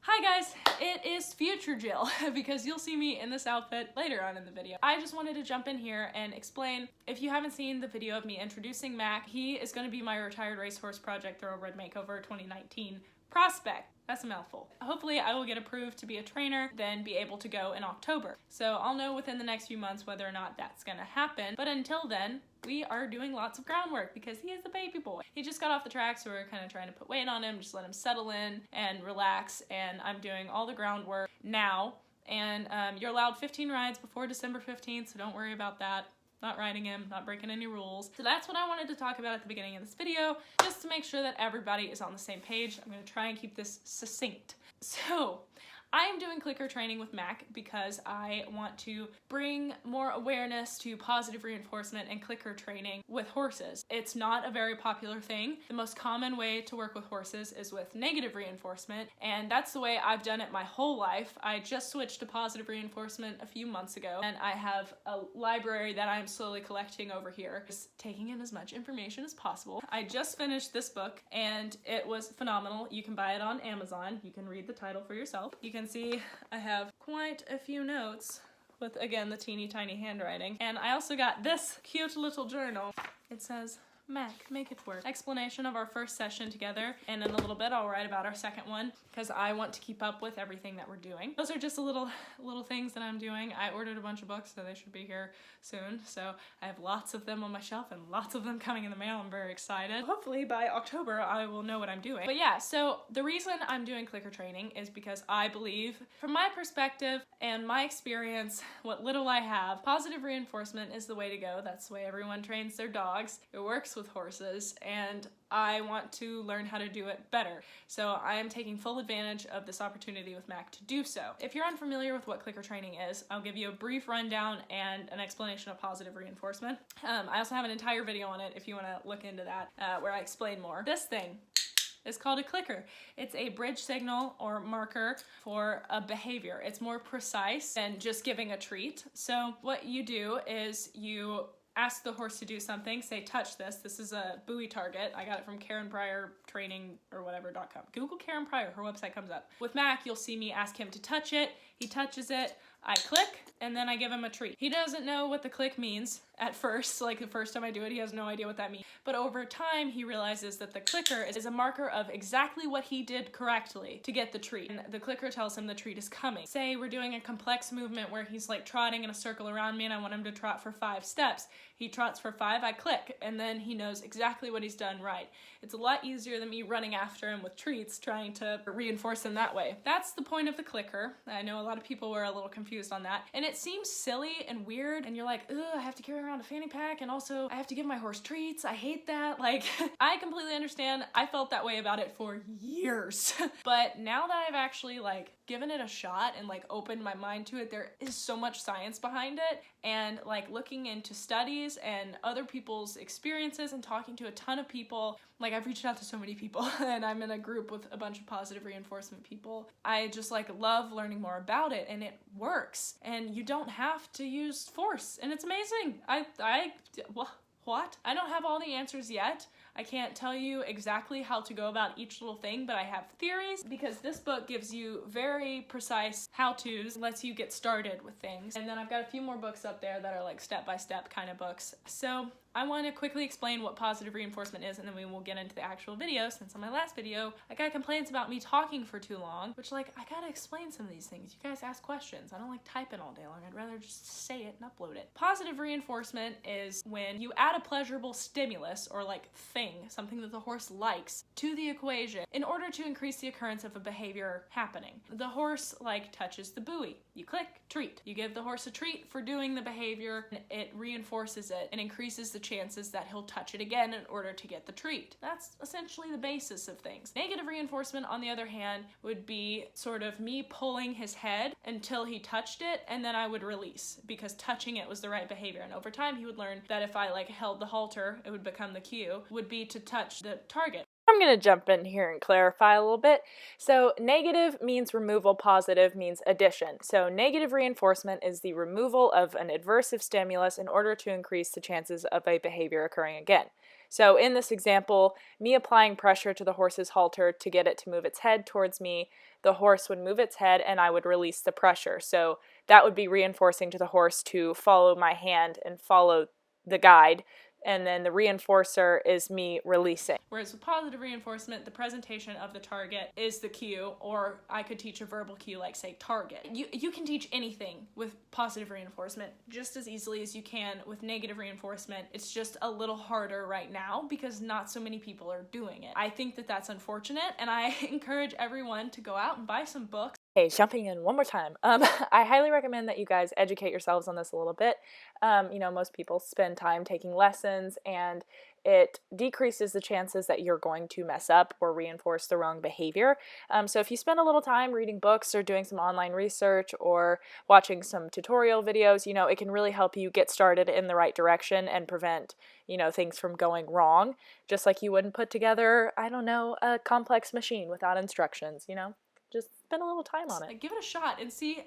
Hi guys, it is future Jill because you'll see me in this outfit later on in the video. I just wanted to jump in here and explain, if you haven't seen the video of me introducing Mac, he is going to be my retired racehorse Project Thoroughbred Makeover 2019 prospect. That's a mouthful. Hopefully I will get approved to be a trainer, then be able to go in October. So I'll know within the next few months whether or not that's gonna happen. But until then, we are doing lots of groundwork because he is a baby boy. He just got off the track, so we're kind of trying to put weight on him, just let him settle in and relax. And I'm doing all the groundwork now. And you're allowed 15 rides before December 15th, so don't worry about that. Not riding him, not breaking any rules. So that's what I wanted to talk about at the beginning of this video, just to make sure that everybody is on the same page. I'm gonna try and keep this succinct. So, I am doing clicker training with Mac because I want to bring more awareness to positive reinforcement and clicker training with horses. It's not a very popular thing. The most common way to work with horses is with negative reinforcement, and that's the way I've done it my whole life. I just switched to positive reinforcement a few months ago, and I have a library that I'm slowly collecting over here, just taking in as much information as possible. I just finished this book, and it was phenomenal. You can buy it on Amazon. You can read the title for yourself. You can see I have quite a few notes with, again, the teeny tiny handwriting. And I also got this cute little journal. It says, Mac, make it work. Explanation of our first session together, and in a little bit I'll write about our second one because I want to keep up with everything that we're doing. Those are just the little things that I'm doing. I ordered a bunch of books, so they should be here soon. So I have lots of them on my shelf and lots of them coming in the mail. I'm very excited. Hopefully by October I will know what I'm doing. But yeah, so the reason I'm doing clicker training is because I believe, from my perspective and my experience, what little I have, positive reinforcement is the way to go. That's the way everyone trains their dogs. It works with horses, and I want to learn how to do it better. So I am taking full advantage of this opportunity with Mac to do so. If you're unfamiliar with what clicker training is, I'll give you a brief rundown and an explanation of positive reinforcement. I also have an entire video on it if you want to look into that, where I explain more. This thing is called a clicker. It's a bridge signal or marker for a behavior. It's more precise than just giving a treat. So what you do is you ask the horse to do something, say touch this. This is a buoy target. I got it from Karen Pryor training or whatever.com. Google Karen Pryor, her website comes up. With Mac, you'll see me ask him to touch it. He touches it, I click, and then I give him a treat. He doesn't know what the click means at first. Like the first time I do it, he has no idea what that means. But over time, he realizes that the clicker is a marker of exactly what he did correctly to get the treat. And the clicker tells him the treat is coming. Say we're doing a complex movement where he's like trotting in a circle around me and I want him to trot for 5 steps. He trots for 5, I click, and then he knows exactly what he's done right. It's a lot easier than me running after him with treats, trying to reinforce him that way. That's the point of the clicker. I know a lot of people were a little confused on that. And it seems silly and weird, and you're like, ugh, I have to carry around a fanny pack, and also I have to give my horse treats. I hate that. Like, I completely understand. I felt that way about it for years. But now that I've actually like given it a shot and like opened my mind to it, there is so much science behind it, and like looking into studies and other people's experiences and talking to a ton of people. Like, I've reached out to so many people and I'm in a group with a bunch of positive reinforcement people. I just like love learning more about it, and it works, and you don't have to use force, and it's amazing. What? I don't have all the answers yet. I can't tell you exactly how to go about each little thing, but I have theories because this book gives you very precise how-tos, lets you get started with things. And then I've got a few more books up there that are like step-by-step kind of books. So I want to quickly explain what positive reinforcement is, and then we will get into the actual video, since on my last video, I got complaints about me talking for too long, which, like, I gotta explain some of these things. You guys ask questions. I don't like typing all day long. I'd rather just say it and upload it. Positive reinforcement is when you add a pleasurable stimulus, or like thing, something that the horse likes, to the equation in order to increase the occurrence of a behavior happening. The horse, like, touches the buoy. You click, treat. You give the horse a treat for doing the behavior, and it reinforces it and increases the chances that he'll touch it again in order to get the treat. That's essentially the basis of things. Negative reinforcement, on the other hand, would be sort of me pulling his head until he touched it, and then I would release, because touching it was the right behavior. And over time, he would learn that if I like held the halter, it would become the cue, would be to touch the target. I'm going to jump in here and clarify a little bit. So negative means removal, positive means addition. So negative reinforcement is the removal of an adversive stimulus in order to increase the chances of a behavior occurring again. So in this example, me applying pressure to the horse's halter to get it to move its head towards me, the horse would move its head and I would release the pressure. So that would be reinforcing to the horse to follow my hand and follow the guide, and then the reinforcer is me releasing. Whereas with positive reinforcement, the presentation of the target is the cue, or I could teach a verbal cue like, say, target. You can teach anything with positive reinforcement just as easily as you can with negative reinforcement. It's just a little harder right now because not so many people are doing it. I think that that's unfortunate, and I encourage everyone to go out and buy some books. Hey, jumping in one more time. I highly recommend that you guys educate yourselves on this a little bit. Most people spend time taking lessons, and it decreases the chances that you're going to mess up or reinforce the wrong behavior. So if you spend a little time reading books or doing some online research or watching some tutorial videos, it can really help you get started in the right direction and prevent, things from going wrong. Just like you wouldn't put together, a complex machine without instructions, Just spend a little time on it. Give it a shot and see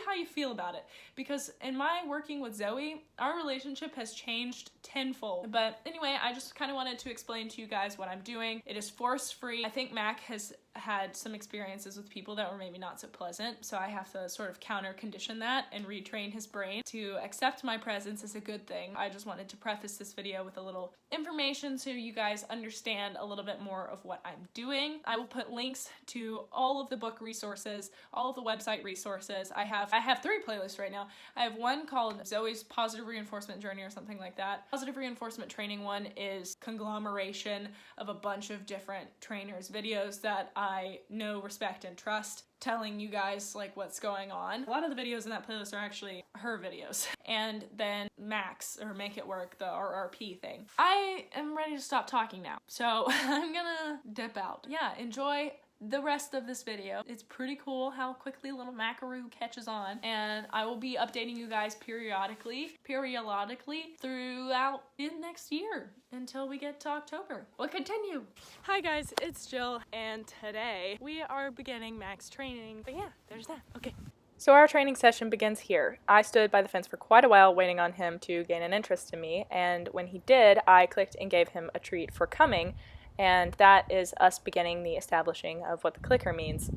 how you feel about it. Because in my working with Zoe, our relationship has changed tenfold. But anyway, I just kind of wanted to explain to you guys what I'm doing. It is force-free. I think Mac has had some experiences with people that were maybe not so pleasant, so I have to sort of counter-condition that and retrain his brain to accept my presence as a good thing. I just wanted to preface this video with a little information so you guys understand a little bit more of what I'm doing. I will put links to all of the book resources, all of the website resources. I have 3 playlists right now. I have one called Zoe's Positive Reinforcement Journey or something like that. Positive Reinforcement Training one is conglomeration of a bunch of different trainers' videos that I know, respect, and trust, telling you guys like what's going on. A lot of the videos in that playlist are actually her videos. And then Max, or Make It Work, the RRP thing. I am ready to stop talking now, so I'm gonna dip out. Yeah, enjoy the rest of this video. It's pretty cool how quickly little Macaroo catches on, and I will be updating you guys periodically throughout the next year until we get to October. We'll continue. Hi guys, it's Jill, and today we are beginning Max training. But yeah, there's that. Okay. So our training session begins here. I stood by the fence for quite a while waiting on him to gain an interest in me, and when he did, I clicked and gave him a treat for coming, and that is us beginning the establishing of what the clicker means.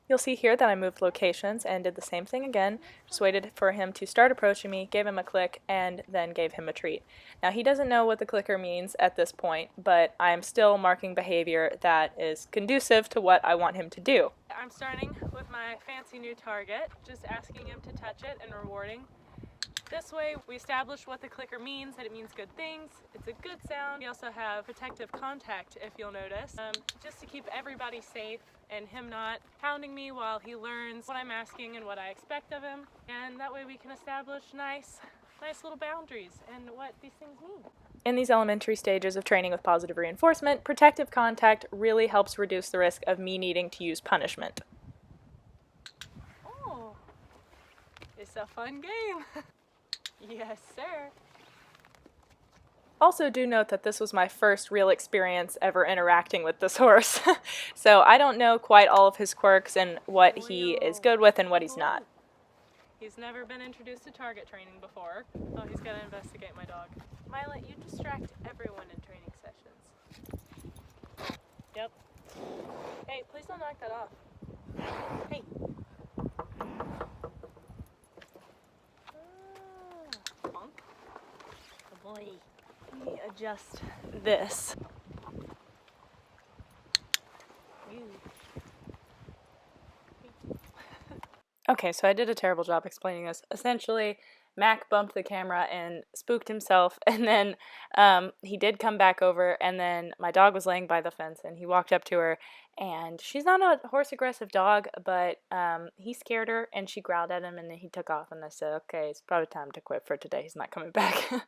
You'll see here that I moved locations and did the same thing again, just waited for him to start approaching me, gave him a click, and then gave him a treat. Now he doesn't know what the clicker means at this point, but I'm still marking behavior that is conducive to what I want him to do. I'm starting with my fancy new target, just asking him to touch it and rewarding. This way, we establish what the clicker means, that it means good things. It's a good sound. We also have protective contact, if you'll notice, just to keep everybody safe and him not hounding me while he learns what I'm asking and what I expect of him. And that way we can establish nice little boundaries and what these things mean. In these elementary stages of training with positive reinforcement, protective contact really helps reduce the risk of me needing to use punishment. Oh, it's a fun game. Yes, sir. Also, do note that this was my first real experience ever interacting with this horse. So I don't know quite all of his quirks and what he is good with and what he's not. He's never been introduced to target training before. Oh, he's got to investigate my dog. Mila, you distract everyone in training sessions. Yep. Hey, please don't knock that off. Hey. Boy. Let me adjust this. Okay, so I did a terrible job explaining this. Essentially, Mac bumped the camera and spooked himself, and then he did come back over, and then my dog was laying by the fence, and he walked up to her, and she's not a horse-aggressive dog, but he scared her, and she growled at him, and then he took off, and I said, okay, it's probably time to quit for today. He's not coming back.